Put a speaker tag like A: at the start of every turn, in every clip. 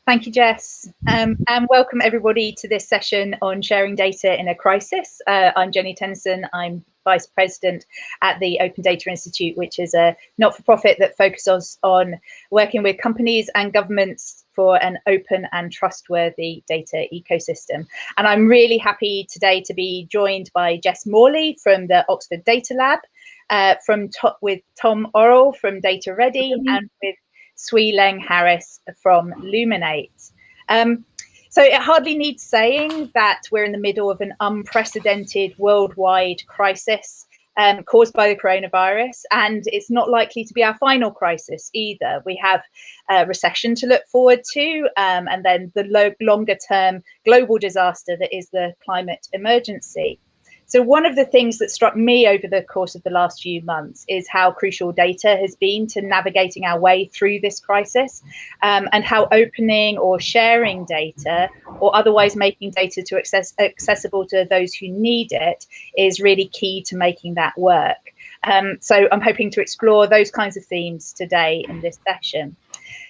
A: Thank you, Jess, and welcome everybody to this session on sharing data in a crisis. I'm Jeni Tennison. I'm Vice President at the Open Data Institute, which is a not-for-profit that focuses on working with companies and governments for an open and trustworthy data ecosystem. And I'm really happy today to be joined by Jess Morley from the Oxford Data Lab, with Tom Orrell from DataReady, and with Swee Leng Harris from Luminate. So it hardly needs saying that we're in the middle of an unprecedented worldwide crisis caused by the coronavirus, and it's not likely to be our final crisis either. We have a recession to look forward to, and then the longer term global disaster that is the climate emergency. So one of the things that struck me over the course of the last few months is how crucial data has been to navigating our way through this crisis, and how opening or sharing data or otherwise making data accessible to those who need it is really key to making that work. So I'm hoping to explore those kinds of themes today in this session.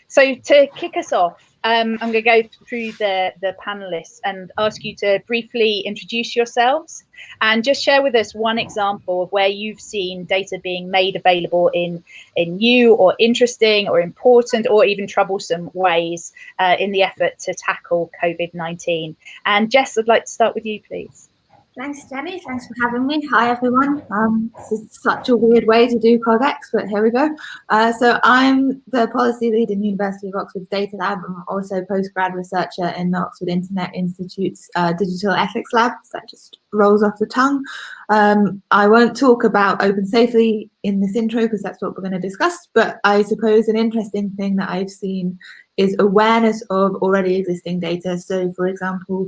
A: So to kick us off, I'm going to go through the panelists and ask you to briefly introduce yourselves and just share with us one example of where you've seen data being made available in new or interesting or important or even troublesome ways in the effort to tackle COVID-19. And Jess, I'd like to start with you, please.
B: Thanks, Jenny. Thanks for having me. Hi, everyone. This is such a weird way to do CogX, but here we go. So I'm the policy lead in University of Oxford's Data Lab. I'm also a postgrad researcher in the Oxford Internet Institute's Digital Ethics Lab. So that just rolls off the tongue. I won't talk about OpenSafely in this intro because that's what we're going to discuss, but I suppose an interesting thing that I've seen is awareness of already existing data. So, for example,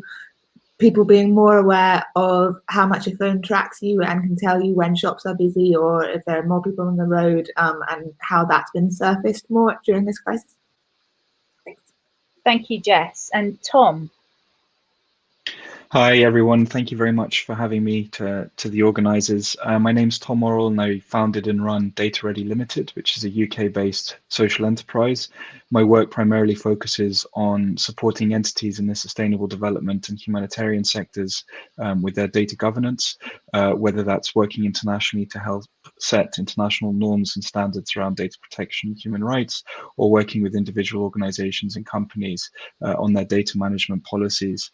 B: people being more aware of how much a phone tracks you and can tell you when shops are busy or if there are more people on the road, and how that's been surfaced more during this crisis. Thanks.
A: Thank you, Jess. And Tom.
C: Hi, everyone. Thank you very much for having me to the organisers. My name's Tom Orrell, and I founded and run DataReady Limited, which is a UK-based social enterprise. My work primarily focuses on supporting entities in the sustainable development and humanitarian sectors with their data governance, whether that's working internationally to help set international norms and standards around data protection and human rights, or working with individual organisations and companies on their data management policies.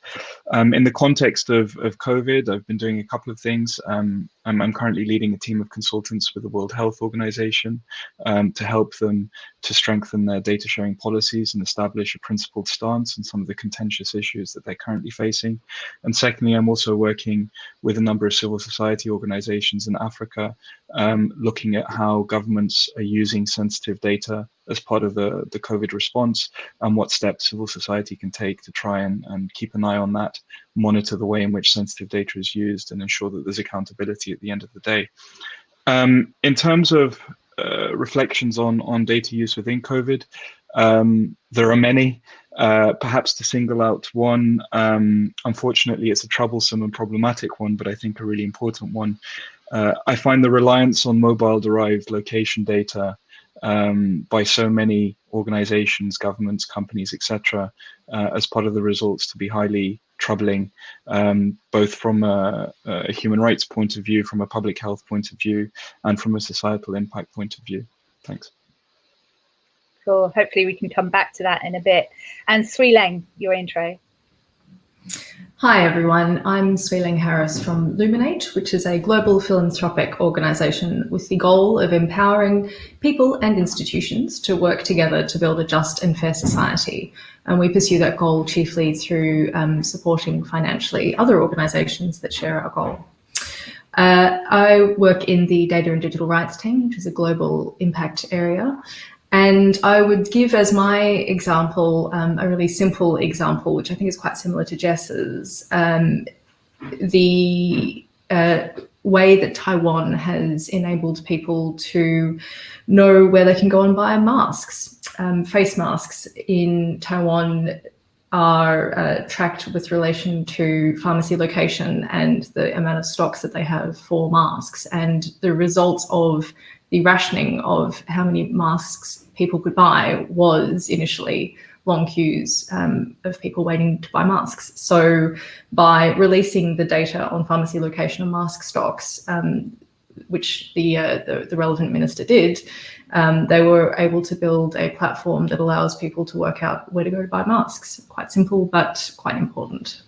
C: In the context of COVID, I've been doing a couple of things. I'm currently leading a team of consultants with the World Health Organization to help them to strengthen their data sharing policies and establish a principled stance on some of the contentious issues that they're currently facing. And secondly, I'm also working with a number of civil society organizations in Africa, looking at how governments are using sensitive data as part of the COVID response, and what steps civil society can take to try and keep an eye on that, monitor the way in which sensitive data is used, and ensure that there's accountability at the end of the day. In terms of reflections on data use within COVID, there are many. Perhaps to single out one, unfortunately, it's a troublesome and problematic one, but I think a really important one. I find the reliance on mobile-derived location data by so many organizations, governments, companies, etc., as part of the results to be highly troubling, both from a human rights point of view, from a public health point of view, and from a societal impact point of view. Thanks.
A: Cool. Hopefully we can come back to that in a bit. And Swee Leng, your intro.
D: Hi everyone, I'm Swee Leng Harris from Luminate, which is a global philanthropic organisation with the goal of empowering people and institutions to work together to build a just and fair society. And we pursue that goal chiefly through supporting financially other organisations that share our goal. I work in the Data and Digital Rights team, which is a global impact area. And I would give as my example, a really simple example, which I think is quite similar to Jess's, the way that Taiwan has enabled people to know where they can go and buy masks. Face masks in Taiwan are tracked with relation to pharmacy location and the amount of stocks that they have for masks. And the results of the rationing of how many masks people could buy was initially long queues of people waiting to buy masks. So by releasing the data on pharmacy location and mask stocks, which the relevant minister did, they were able to build a platform that allows people to work out where to go to buy masks. Quite simple, but quite important.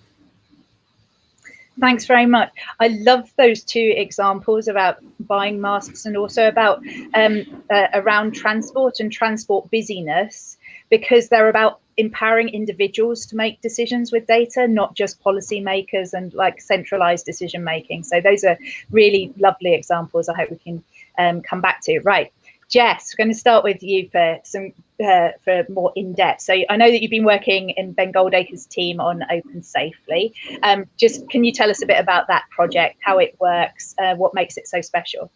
A: Thanks very much. I love those two examples about buying masks and also about around transport and transport busyness, because they're about empowering individuals to make decisions with data, not just policymakers and like centralized decision making. So those are really lovely examples. I hope we can come back to. Right, Jess, we're going to start with you for some for more in-depth. So I know that you've been working in Ben Goldacre's team on OpenSafely. Just can you tell us a bit about that project, how it works, what makes it so special?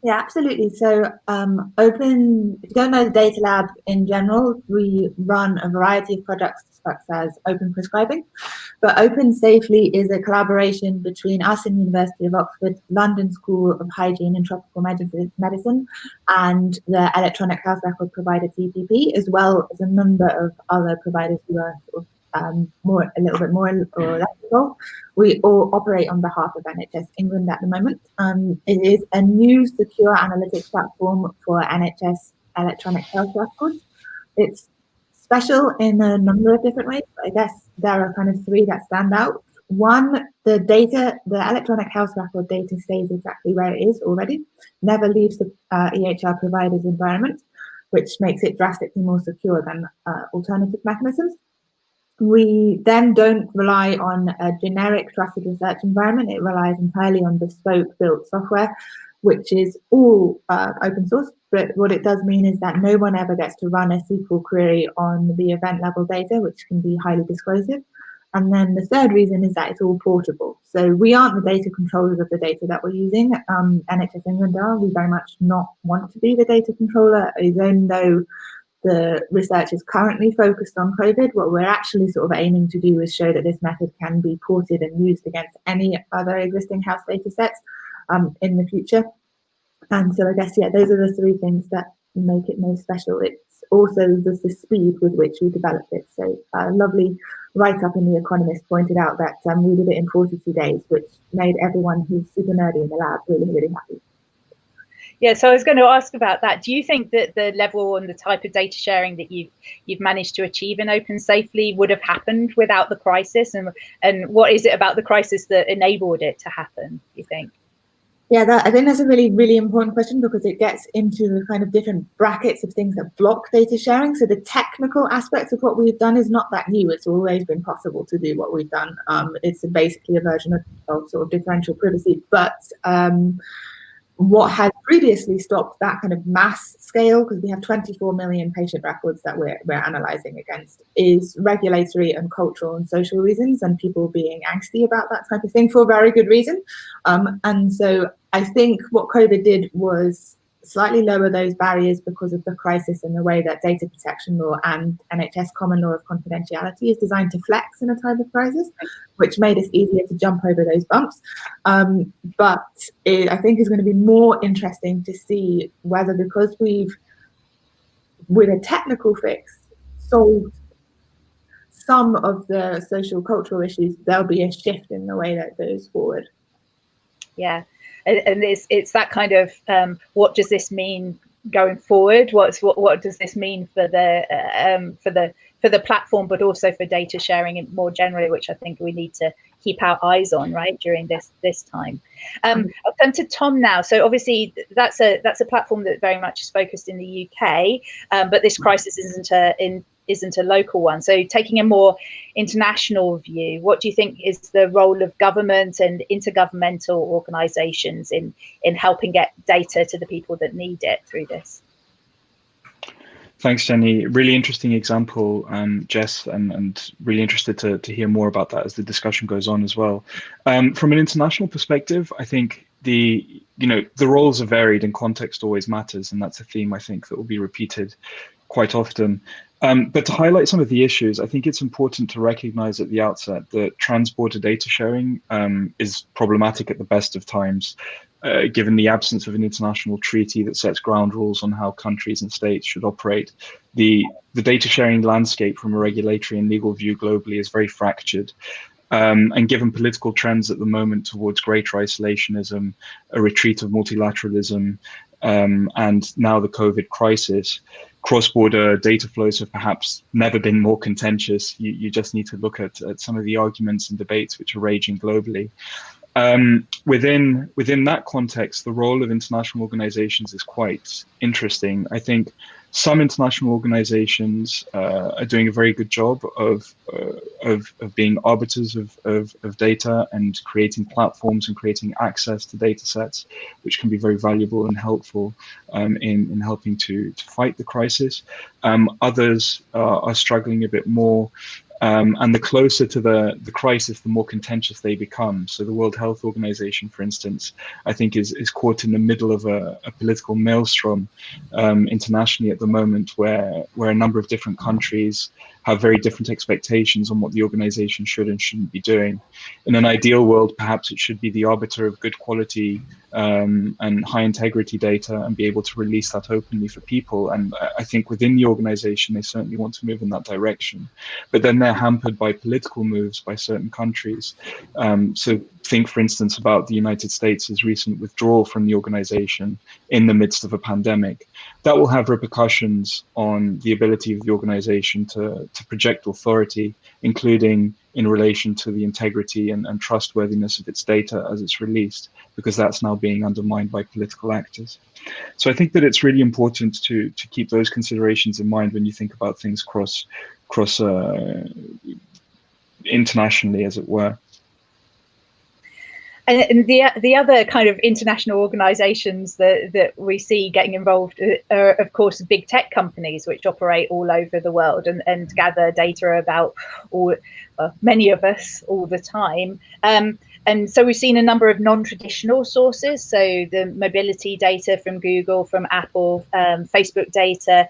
B: Yeah, absolutely. So if you don't know the Data Lab in general, we run a variety of projects such as open prescribing. But OpenSafely is a collaboration between us and University of Oxford, London School of Hygiene and Tropical Medicine, and the electronic health record provider TPP, as well as a number of other providers who are sort of a little bit more or less involved. We all operate on behalf of NHS England at the moment. It is a new secure analytics platform for NHS electronic health records. It's special in a number of different ways, but I guess there are kind of three that stand out. One, the electronic health record data stays exactly where it is already, never leaves the EHR provider's environment, which makes it drastically more secure than alternative mechanisms. We then don't rely on a generic trusted research environment. It relies entirely on bespoke built software, which is all open source. But what it does mean is that no one ever gets to run a SQL query on the event level data, which can be highly disclosive. And then the third reason is that it's all portable. So we aren't the data controllers of the data that we're using. NHS England are. We very much not want to be the data controller, even though the research is currently focused on COVID. What we're actually sort of aiming to do is show that this method can be ported and used against any other existing health data sets in the future. And so I guess, yeah, those are the three things that make it most special. It's also the speed with which we developed it. So a lovely write-up in The Economist pointed out that we did it in 42 days, which made everyone who's super nerdy in the lab really, really happy.
A: Yeah, so I was going to ask about that. Do you think that the level and the type of data sharing that you've managed to achieve in OpenSafely would have happened without the crisis? And what is it about the crisis that enabled it to happen, do you think?
B: Yeah, I think that's a really, really important question, because it gets into the kind of different brackets of things that block data sharing. So the technical aspects of what we've done is not that new. It's always been possible to do what we've done. It's basically a version of sort of differential privacy. But what had previously stopped that kind of mass scale, because we have 24 million patient records that we're analysing against, is regulatory and cultural and social reasons, and people being angsty about that type of thing for a very good reason. And so I think what COVID did was slightly lower those barriers because of the crisis and the way that data protection law and NHS common law of confidentiality is designed to flex in a time of crisis, which made it easier to jump over those bumps. But I think it's going to be more interesting to see whether, because we've, with a technical fix, solved some of the social cultural issues, there'll be a shift in the way that goes forward.
A: Yeah. And it's that kind of what does this mean going forward? What does this mean for the platform, but also for data sharing more generally, which I think we need to keep our eyes on, right, during this time. I'll come to Tom now. So obviously that's a platform that very much is focused in the UK, but this crisis isn't a local one. So taking a more international view, what do you think is the role of government and intergovernmental organisations in helping get data to the people that need it through this?
C: Thanks, Jeni. Really interesting example, Jess, and really interested to hear more about that as the discussion goes on as well. From an international perspective, I think the roles are varied and context always matters, and that's a theme I think that will be repeated quite often. But to highlight some of the issues, I think it's important to recognize at the outset that trans-border data sharing is problematic at the best of times, given the absence of an international treaty that sets ground rules on how countries and states should operate. The data sharing landscape from a regulatory and legal view globally is very fractured. And given political trends at the moment towards greater isolationism, a retreat of multilateralism, and now the COVID crisis, cross-border data flows have perhaps never been more contentious. You just need to look at some of the arguments and debates which are raging globally. Within that context, the role of international organizations is quite interesting. I think some international organizations are doing a very good job of being arbiters of data and creating platforms and creating access to data sets, which can be very valuable and helpful in helping to fight the crisis. Others are struggling a bit more. And the closer to the crisis, the more contentious they become. So the World Health Organization, for instance, I think is caught in the middle of a political maelstrom internationally at the moment, where a number of different countries have very different expectations on what the organization should and shouldn't be doing. In an ideal world, perhaps it should be the arbiter of good quality and high integrity data and be able to release that openly for people. And I think within the organization, they certainly want to move in that direction. But then they're hampered by political moves by certain countries. So think, for instance, about the United States' recent withdrawal from the organization in the midst of a pandemic. That will have repercussions on the ability of the organization to project authority, including in relation to the integrity and trustworthiness of its data as it's released, because that's now being undermined by political actors. So I think that it's really important to keep those considerations in mind when you think about things cross internationally, as it were.
A: And the other kind of international organizations that we see getting involved are, of course, big tech companies, which operate all over the world and gather data about many of us all the time. And so we've seen a number of non-traditional sources. So the mobility data from Google, from Apple, Facebook data,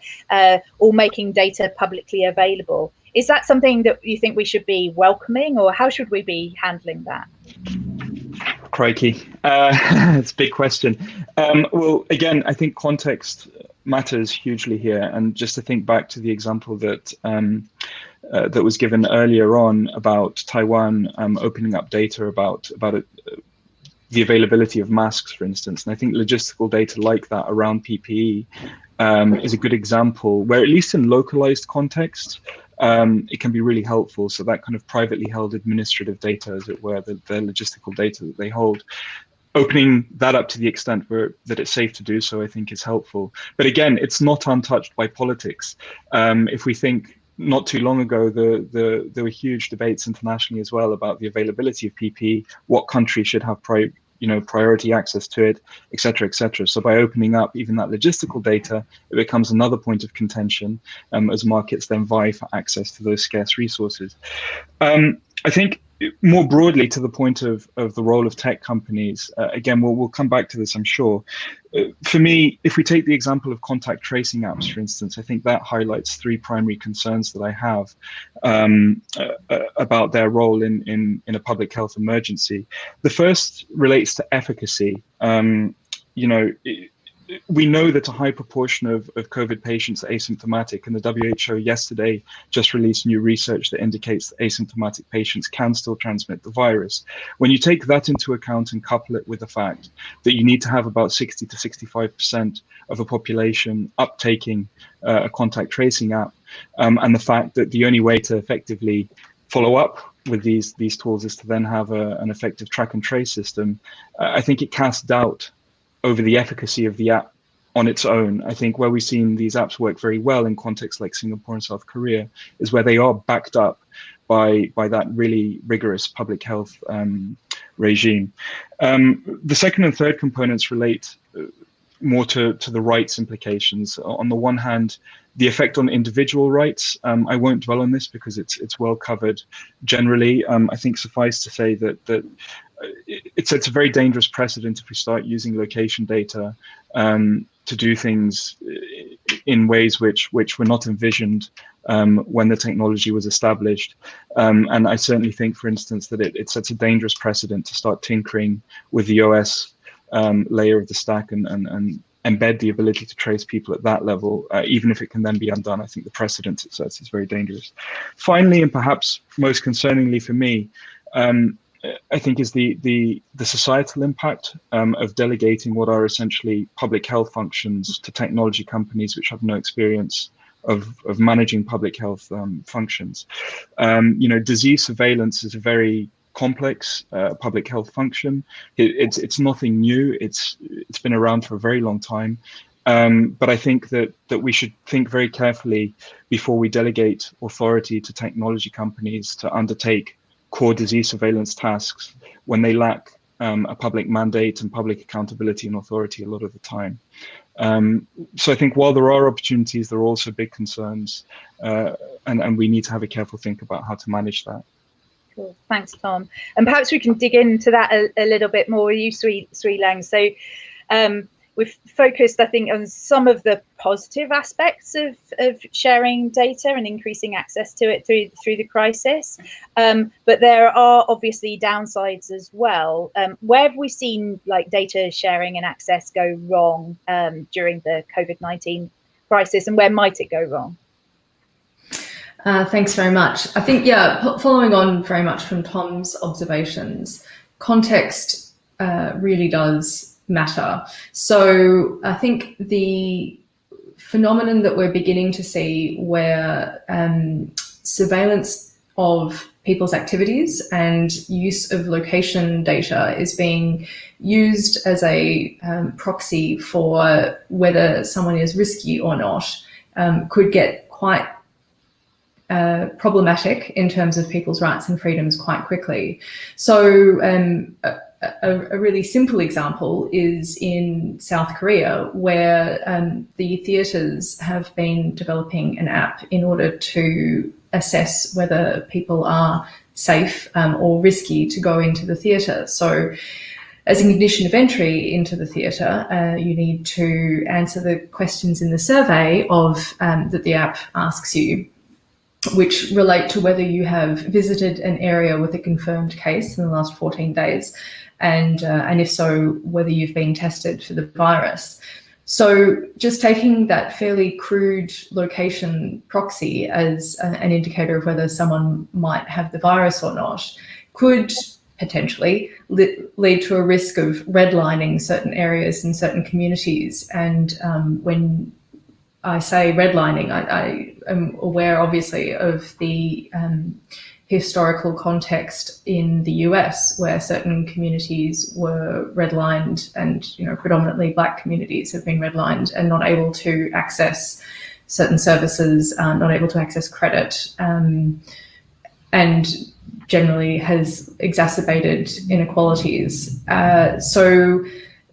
A: all making data publicly available. Is that something that you think we should be welcoming, or how should we be handling that?
C: Crikey, it's a big question. Well, again, I think context matters hugely here. And just to think back to the example that that was given earlier on about Taiwan opening up data about the availability of masks, for instance. And I think logistical data like that around PPE is a good example where, at least in localized context, it can be really helpful. So that kind of privately held administrative data, as it were, the logistical data that they hold, opening that up to the extent that it's safe to do so, I think is helpful. But again, it's not untouched by politics. If we think not too long ago, there were huge debates internationally as well about the availability of PPE, what countries should have priority access to it, et cetera, et cetera. So by opening up even that logistical data, it becomes another point of contention as markets then vie for access to those scarce resources. I think more broadly, to the point of the role of tech companies, again, we'll come back to this, I'm sure. For me, if we take the example of contact tracing apps, for instance, I think that highlights three primary concerns that I have about their role in a public health emergency. The first relates to efficacy. We know that a high proportion of COVID patients are asymptomatic, and the WHO yesterday just released new research that indicates that asymptomatic patients can still transmit the virus. When you take that into account and couple it with the fact that you need to have about 60 to 65% of a population uptaking a contact tracing app, and the fact that the only way to effectively follow up with these tools is to then have an effective track and trace system, I think it casts doubt over the efficacy of the app on its own. I think where we've seen these apps work very well in contexts like Singapore and South Korea is where they are backed up by that really rigorous public health regime. The second and third components relate more to the rights implications. On the one hand, the effect on individual rights. I won't dwell on this because it's well covered generally. I think suffice to say that it's a very dangerous precedent if we start using location data to do things in ways which were not envisioned when the technology was established. And I certainly think, for instance, that it sets a dangerous precedent to start tinkering with the OS layer of the stack and embed the ability to trace people at that level, even if it can then be undone. I think the precedent it sets is very dangerous. Finally, and perhaps most concerningly for me, I think is the societal impact of delegating what are essentially public health functions to technology companies which have no experience of managing public health functions. Disease surveillance is a very complex public health function. It's nothing new. It's been around for a very long time. But I think that we should think very carefully before we delegate authority to technology companies to undertake core disease surveillance tasks when they lack a public mandate and public accountability and authority a lot of the time. So I think while there are opportunities, there are also big concerns, and we need to have a careful think about how to manage that.
A: Cool. Thanks, Tom. And perhaps we can dig into that a little bit more with you, Swee Leng. So we've focused, I think, on some of the positive aspects of sharing data and increasing access to it through the crisis. But there are obviously downsides as well. Where have we seen like data sharing and access go wrong during the COVID-19 crisis, and where might it go wrong?
D: Thanks very much. I think, following on very much from Tom's observations, context really does matter. So I think the phenomenon that we're beginning to see where surveillance of people's activities and use of location data is being used as a proxy for whether someone is risky or not could get quite problematic in terms of people's rights and freedoms quite quickly. So a really simple example is in South Korea, where the theatres have been developing an app in order to assess whether people are safe or risky to go into the theatre. So as a condition of entry into the theatre, you need to answer the questions in the survey that the app asks you, which relate to whether you have visited an area with a confirmed case in the last 14 days, and if so, whether you've been tested for the virus. So just taking that fairly crude location proxy as an indicator of whether someone might have the virus or not could potentially lead to a risk of redlining certain areas in certain communities. And when I say redlining, I am aware, obviously, of the historical context in the US, where certain communities were redlined, and predominantly Black communities have been redlined and not able to access certain services, not able to access credit, and generally has exacerbated inequalities. So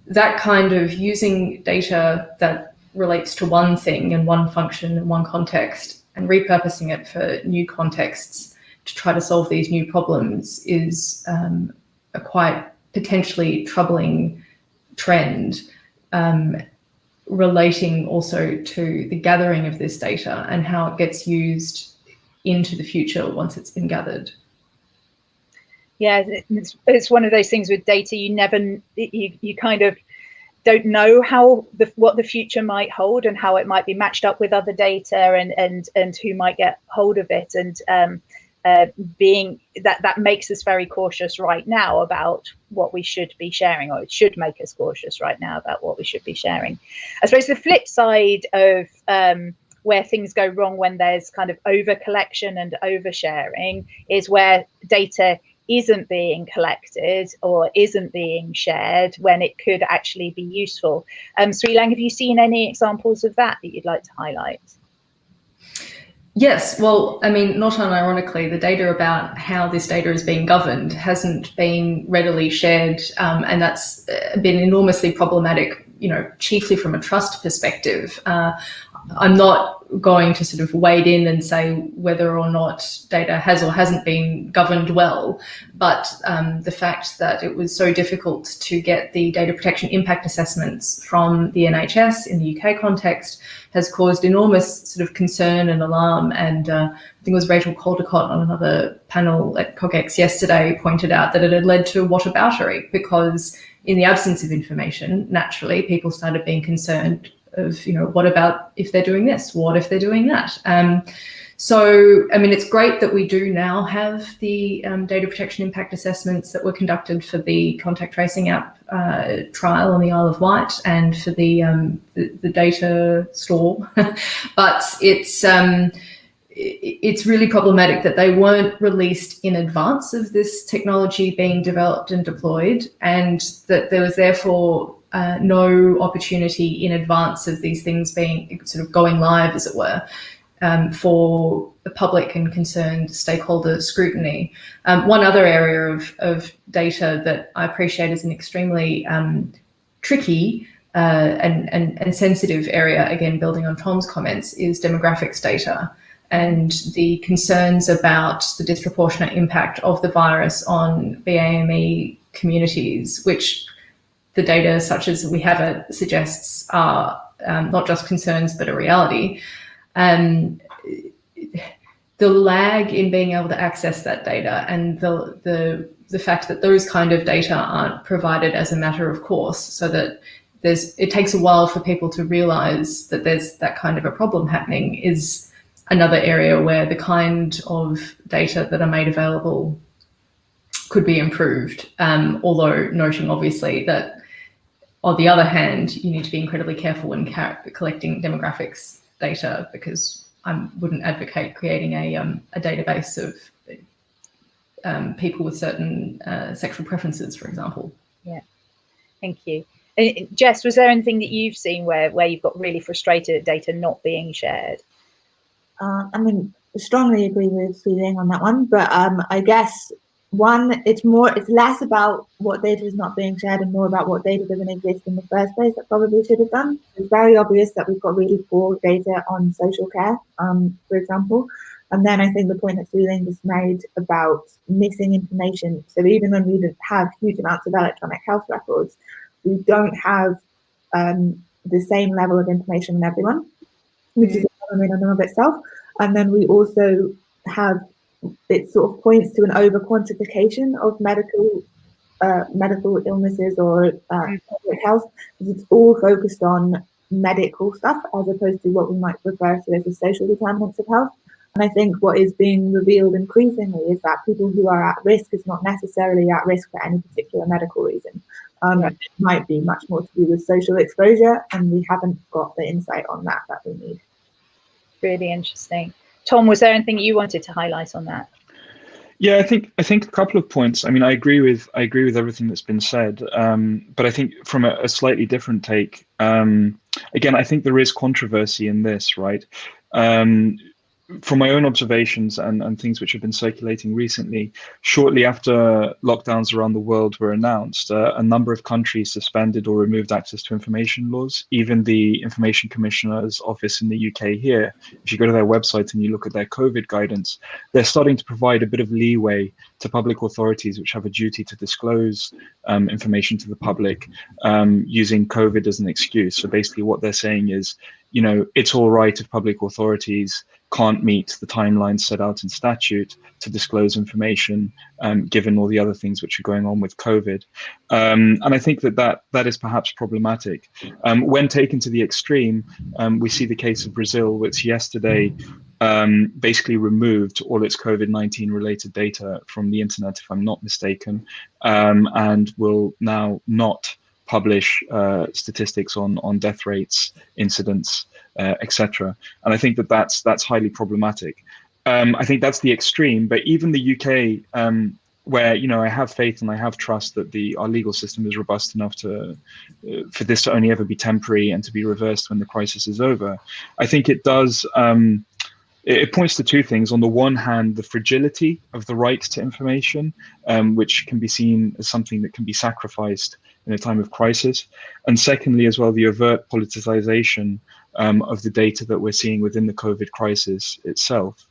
D: that kind of using data that relates to one thing and one function and one context and repurposing it for new contexts to try to solve these new problems is a quite potentially troubling trend, relating also to the gathering of this data and how it gets used into the future once it's been gathered.
A: Yeah, it's one of those things with data, you kind of don't know what the future might hold and how it might be matched up with other data and who might get hold of it, and being that makes us very cautious right now about what we should be sharing, or it should make us cautious right now about what we should be sharing. I suppose the flip side of where things go wrong when there's kind of over collection and oversharing is where data isn't being collected or isn't being shared when it could actually be useful. Swee Leng, have you seen any examples of that you'd like to highlight?
D: Yes, well, I mean, not unironically, the data about how this data is being governed hasn't been readily shared, and that's been enormously problematic, chiefly from a trust perspective. I'm not going to sort of wade in and say whether or not data has or hasn't been governed well, but the fact that it was so difficult to get the data protection impact assessments from the NHS in the UK context has caused enormous sort of concern and alarm. And I think it was Rachel Caldecott on another panel at CogX yesterday pointed out that it had led to whataboutery, because in the absence of information, naturally, people started being concerned of, you know, what about if they're doing this? What if they're doing that? So, I mean, it's great that we do now have the data protection impact assessments that were conducted for the contact tracing app trial on the Isle of Wight and for the data store, but it's really problematic that they weren't released in advance of this technology being developed and deployed, and that there was therefore no opportunity in advance of these things being sort of going live, as it were, for the public and concerned stakeholder scrutiny. One other area of data that I appreciate is an extremely tricky and sensitive area, again, building on Tom's comments, is demographics data and the concerns about the disproportionate impact of the virus on BAME communities, which the data such as we have it suggests are not just concerns but a reality. The lag in being able to access that data and the fact that those kind of data aren't provided as a matter of course, so that it takes a while for people to realise that there's that kind of a problem happening, is another area where the kind of data that are made available could be improved, although noting obviously that on the other hand, you need to be incredibly careful when collecting demographics data, because I wouldn't advocate creating a database of people with certain sexual preferences, for example.
A: Yeah, thank you. Jess, was there anything that you've seen where you've got really frustrated at data not being shared?
B: I mean, I strongly agree with Swee on that one, but I guess it's less about what data is not being shared and more about what data doesn't exist in the first place that probably should have done. It's very obvious that we've got really poor data on social care, for example. And then I think the point that Swee just made about missing information. So even when we have huge amounts of electronic health records, we don't have the same level of information on everyone, which is a problem in and of itself. And then we also have, it sort of points to an over quantification of medical illnesses or public health, because it's all focused on medical stuff as opposed to what we might refer to as the social determinants of health. And I think what is being revealed increasingly is that people who are at risk is not necessarily at risk for any particular medical reason. It might be much more to do with social exposure, and we haven't got the insight on that we need.
A: Really interesting. Tom, was there anything you wanted to highlight on that?
C: Yeah, I think a couple of points. I mean, I agree with everything that's been said, but I think from a slightly different take. Again, I think there is controversy in this, right? From my own observations and things which have been circulating recently, shortly after lockdowns around the world were announced, a number of countries suspended or removed access to information laws. Even the Information Commissioner's office in the UK here, if you go to their website and you look at their COVID guidance, they're starting to provide a bit of leeway to public authorities which have a duty to disclose information to the public using COVID as an excuse. So basically what they're saying is, you know, it's all right if public authorities can't meet the timeline set out in statute to disclose information, given all the other things which are going on with COVID. And I think that is perhaps problematic. When taken to the extreme, we see the case of Brazil, which yesterday basically removed all its COVID-19 related data from the internet, if I'm not mistaken, and will now not publish statistics on death rates, incidents, etc. And I think that's highly problematic. I think that's the extreme, but even the UK, where, you know, I have faith and I have trust that our legal system is robust enough for this to only ever be temporary and to be reversed when the crisis is over. I think it does. It points to two things. On the one hand, the fragility of the right to information, which can be seen as something that can be sacrificed in a time of crisis. And secondly, as well, the overt politicization of the data that we're seeing within the COVID crisis itself.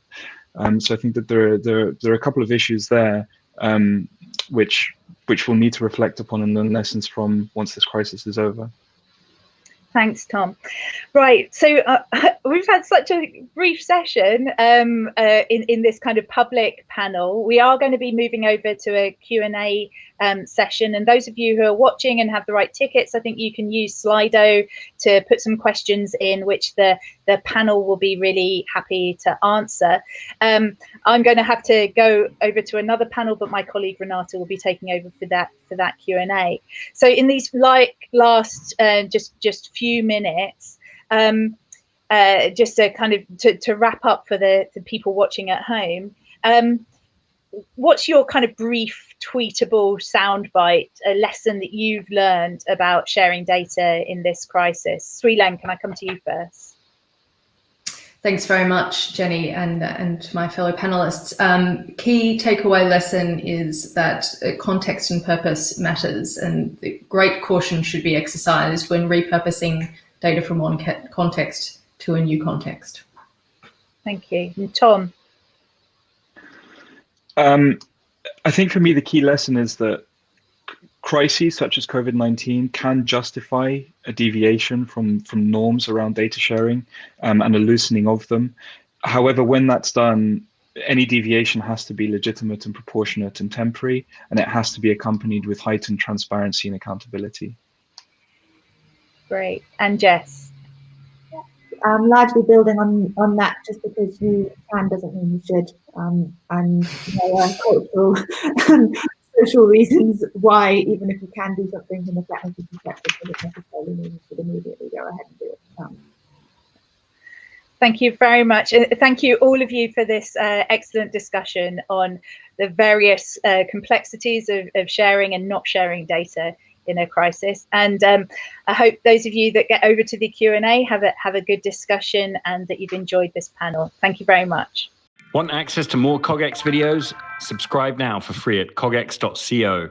C: So I think that there are a couple of issues there which we'll need to reflect upon and learn lessons from once this crisis is over.
A: Thanks, Tom. Right, so we've had such a brief session in this kind of public panel. We are going to be moving over to a Q&A session, and those of you who are watching and have the right tickets, I think you can use Slido to put some questions in, which the panel will be really happy to answer. I'm going to have to go over to another panel, but my colleague Renate will be taking over for that Q&A. So in these last just few minutes, just to kind of to wrap up for the people watching at home, what's your kind of brief tweetable soundbite, a lesson that you've learned about sharing data in this crisis? Leng, can I come to you first?
D: Thanks very much, Jeni, and my fellow panelists. Key takeaway lesson is that context and purpose matters, and great caution should be exercised when repurposing data from one context to a new context.
A: Thank you. And Tom?
C: I think for me, the key lesson is that crises such as COVID-19 can justify a deviation from norms around data sharing and a loosening of them. However, when that's done, any deviation has to be legitimate and proportionate and temporary, and it has to be accompanied with heightened transparency and accountability.
A: Great. And Jess?
B: Largely building on that, just because you can doesn't mean you should, and cultural and social reasons why, even if you can do something from a technical perspective, doesn't necessarily mean you should immediately go ahead and do it.
A: Thank you very much. And thank you all of you for this excellent discussion on the various complexities of sharing and not sharing data in a crisis. And I hope those of you that get over to the Q&A have a good discussion and that you've enjoyed this panel. Thank you very much.
E: Want access to more CogX videos? Subscribe now for free at cogx.co.